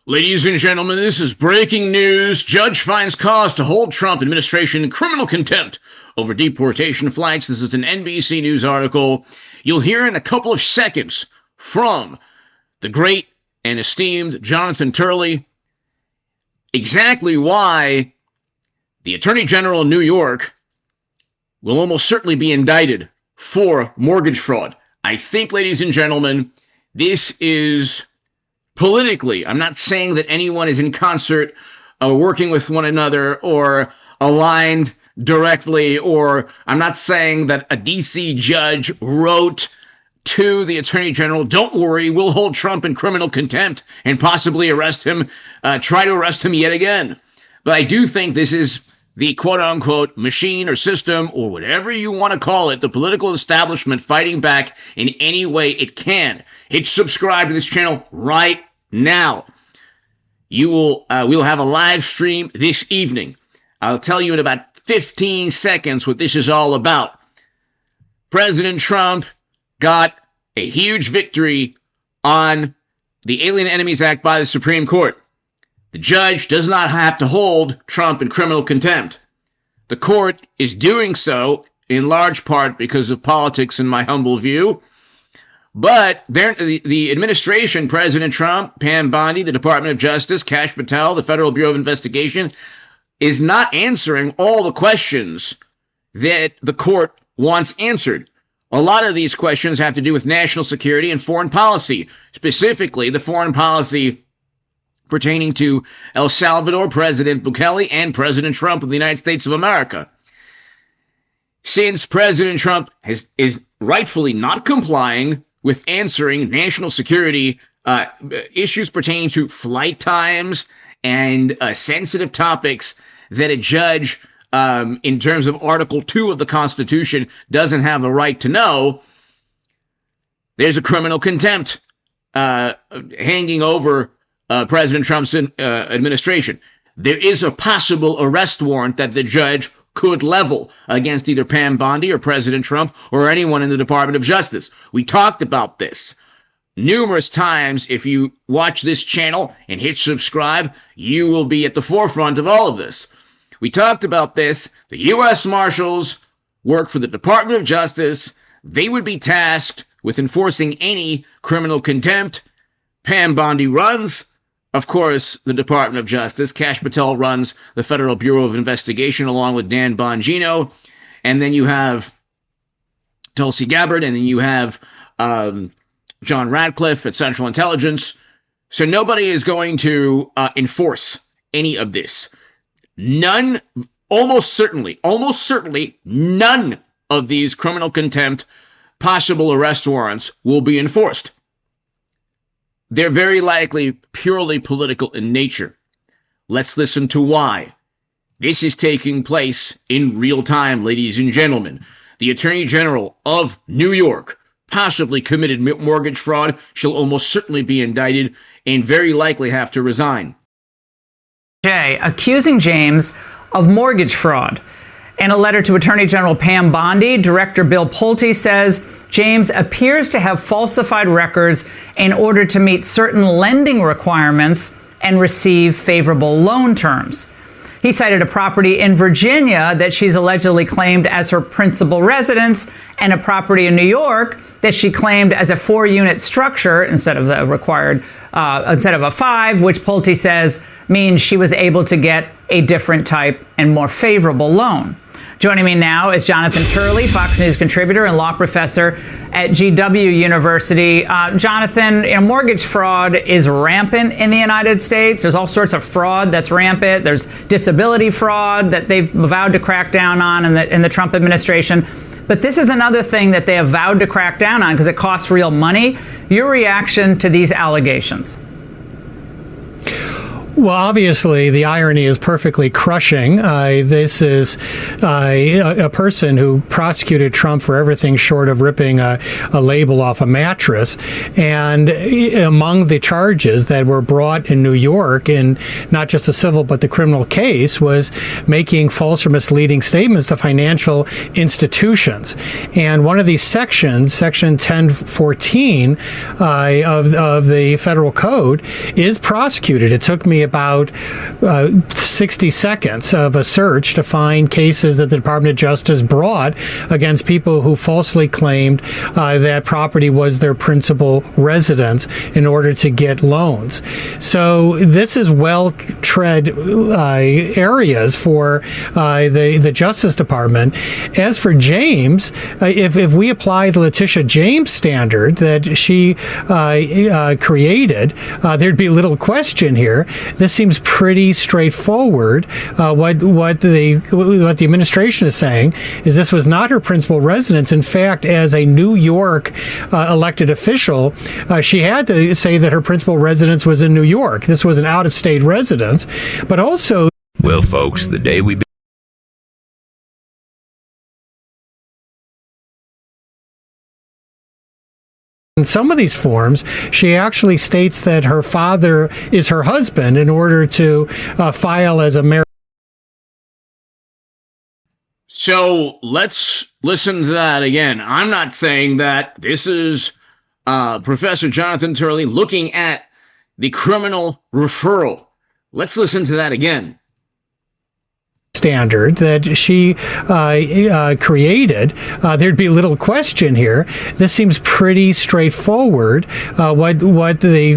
Ladies and gentlemen, this is breaking news. Judge finds cause to hold Trump administration in criminal contempt over deportation flights. This is an NBC News article. You'll hear in a couple of seconds from the great and esteemed Jonathan Turley exactly why the Attorney General of New York will almost certainly be indicted for mortgage fraud. I think, ladies and gentlemen, this is politically, I'm not saying that anyone is in concert working with one another or aligned directly, or I'm not saying that a DC judge wrote to the Attorney General, don't worry, we'll hold Trump in criminal contempt and possibly arrest him, try to arrest him yet again. But I do think this is the quote-unquote machine or system or whatever you want to call it, the political establishment fighting back in any way it can. Hit subscribe to this channel right now. We'll have a live stream this evening. I'll tell you in about 15 seconds what this is all about. President Trump got a huge victory on the Alien Enemies Act by the Supreme Court. The judge does not have to hold Trump in criminal contempt. The court is doing so in large part because of politics, in my humble view. But the administration, President Trump, Pam Bondi, the Department of Justice, Kash Patel, the Federal Bureau of Investigation, is not answering all the questions that the court wants answered. A lot of these questions have to do with national security and foreign policy, specifically the foreign policy pertaining to El Salvador, President Bukele, and President Trump of the United States of America. Since President Trump is rightfully not complying with answering national security issues pertaining to flight times and sensitive topics that a judge, in terms of Article 2 of the Constitution, doesn't have the right to know, there's a criminal contempt hanging over President Trump's administration. There is a possible arrest warrant that the judge could level against either Pam Bondi or President Trump or anyone in the Department of Justice. We talked about this numerous times. If you watch this channel and hit subscribe, you will be at the forefront of all of this. We talked about this. The U.S. Marshals work for the Department of Justice. They would be tasked with enforcing any criminal contempt. Pam Bondi runs, of course, the Department of Justice. Kash Patel runs the Federal Bureau of Investigation along with Dan Bongino. And then you have Tulsi Gabbard, and then you have John Radcliffe at Central Intelligence. So nobody is going to enforce any of this. None, almost certainly, none of these criminal contempt possible arrest warrants will be enforced. They're very likely purely political in nature. Let's listen to why. This is taking place in real time, ladies and gentlemen. The Attorney General of New York possibly committed mortgage fraud. She'll almost certainly be indicted and very likely have to resign. Accusing James of mortgage fraud. In a letter to Attorney General Pam Bondi, Director Bill Pulte says James appears to have falsified records in order to meet certain lending requirements and receive favorable loan terms. He cited a property in Virginia that she's allegedly claimed as her principal residence and a property in New York that she claimed as a 4-unit structure instead of the required, instead of a 5, which Pulte says means she was able to get a different type and more favorable loan. Joining me now is Jonathan Turley, Fox News contributor and law professor at GW University. Jonathan, mortgage fraud is rampant in the United States. There's all sorts of fraud that's rampant. There's disability fraud that they've vowed to crack down on in the Trump administration. But this is another thing that they have vowed to crack down on because it costs real money. Your reaction to these allegations? Well, obviously, the irony is perfectly crushing. This is a person who prosecuted Trump for everything short of ripping a label off a mattress. And among the charges that were brought in New York, in not just the civil but the criminal case, was making false or misleading statements to financial institutions. And one of these sections, Section 1014 of the federal code, is prosecuted. It took me about 60 seconds of a search to find cases that the Department of Justice brought against people who falsely claimed that property was their principal residence in order to get loans. So this is well-tread areas for the Justice Department. As for James, if we apply the Letitia James standard that she created, there'd be little question here. This seems pretty straightforward. What the administration is saying is this was not her principal residence. In fact, as a New York elected official, she had to say that her principal residence was in New York. This was an out-of-state residence, but also. Well, folks, the day we in some of these forms, she actually states that her father is her husband in order to file as a married. So let's listen to that again. I'm not saying that. This is Professor Jonathan Turley looking at the criminal referral. Let's listen to that again. Standard that she created, there'd be little question here. This seems pretty straightforward. What the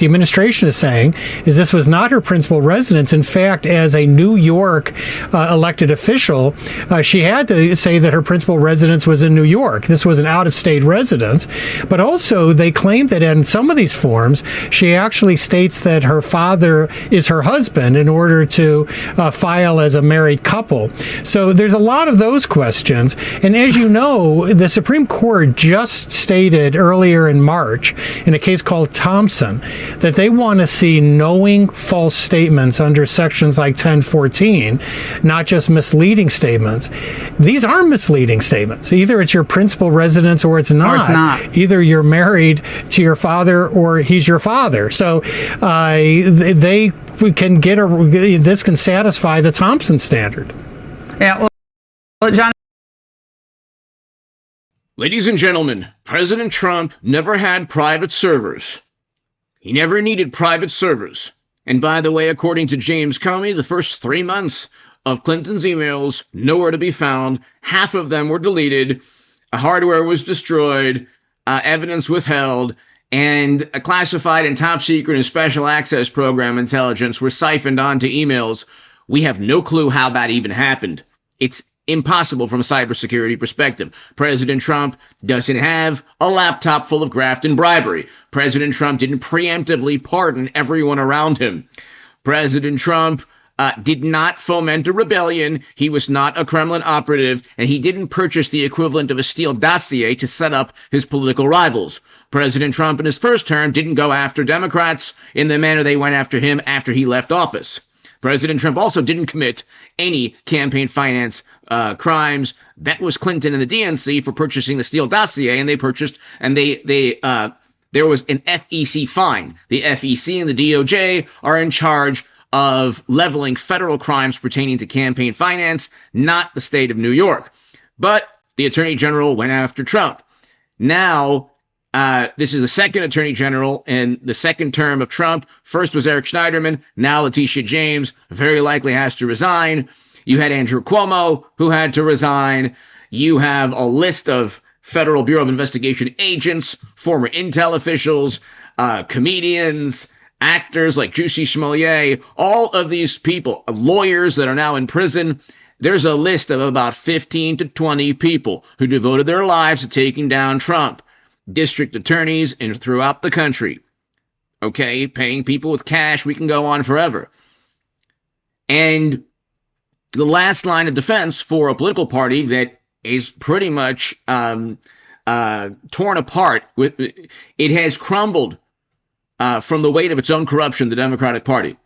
administration is saying is this was not her principal residence. In fact, as a New York elected official, she had to say that her principal residence was in New York. This was an out-of-state residence, but also they claim that in some of these forms, she actually states that her father is her husband in order to file as a married couple. So there's a lot of those questions. And as you know, the Supreme Court just stated earlier in March in a case called Thompson that they want to see knowing false statements under sections like 1014, not just misleading statements. These are misleading statements. Either it's your principal residence or it's not. Or it's not. Either you're married to your father or he's your father. So they can get this can satisfy the Thompson standard. Yeah, well, John. Ladies and gentlemen, President Trump never had private servers. He never needed private servers. And by the way, according to James Comey, the first 3 months of Clinton's emails, nowhere to be found. Half of them were deleted. Hardware was destroyed. Evidence withheld. And a classified and top secret and special access program intelligence were siphoned onto emails. We have no clue how that even happened. It's impossible from a cybersecurity perspective. President Trump doesn't have a laptop full of graft and bribery. President Trump didn't preemptively pardon everyone around him. President Trump did not foment a rebellion. He was not a Kremlin operative, and he didn't purchase the equivalent of a Steele dossier to set up his political rivals. President Trump in his first term didn't go after Democrats in the manner they went after him after he left office. President Trump also didn't commit any campaign finance crimes. That was Clinton and the DNC for purchasing the Steele dossier, and there was an FEC fine. The FEC and the DOJ are in charge of leveling federal crimes pertaining to campaign finance, not the state of New York. But the Attorney General went after Trump. Now, this is the second Attorney General in the second term of Trump. First was Eric Schneiderman. Now Letitia James very likely has to resign. You had Andrew Cuomo, who had to resign. You have a list of Federal Bureau of Investigation agents, former intel officials, comedians, actors like Jussie Smollett, all of these people, lawyers that are now in prison. There's a list of about 15 to 20 people who devoted their lives to taking down Trump. District attorneys throughout the country. Okay, paying people with cash. We can go on forever. And the last line of defense for a political party that is pretty much torn apart. It has crumbled from the weight of its own corruption, the Democratic Party.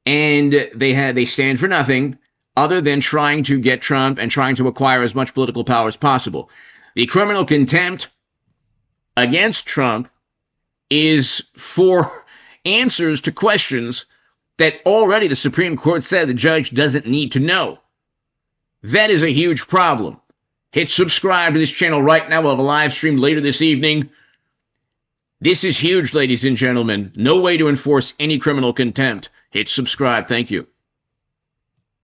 and they stand for nothing other than trying to get Trump and trying to acquire as much political power as possible. The criminal contempt against Trump is for answers to questions that already the Supreme Court said the judge doesn't need to know. That is a huge problem. Hit subscribe to this channel right now. We'll have a live stream later this evening. This is huge, ladies and gentlemen. No way to enforce any criminal contempt. Hit subscribe. Thank you.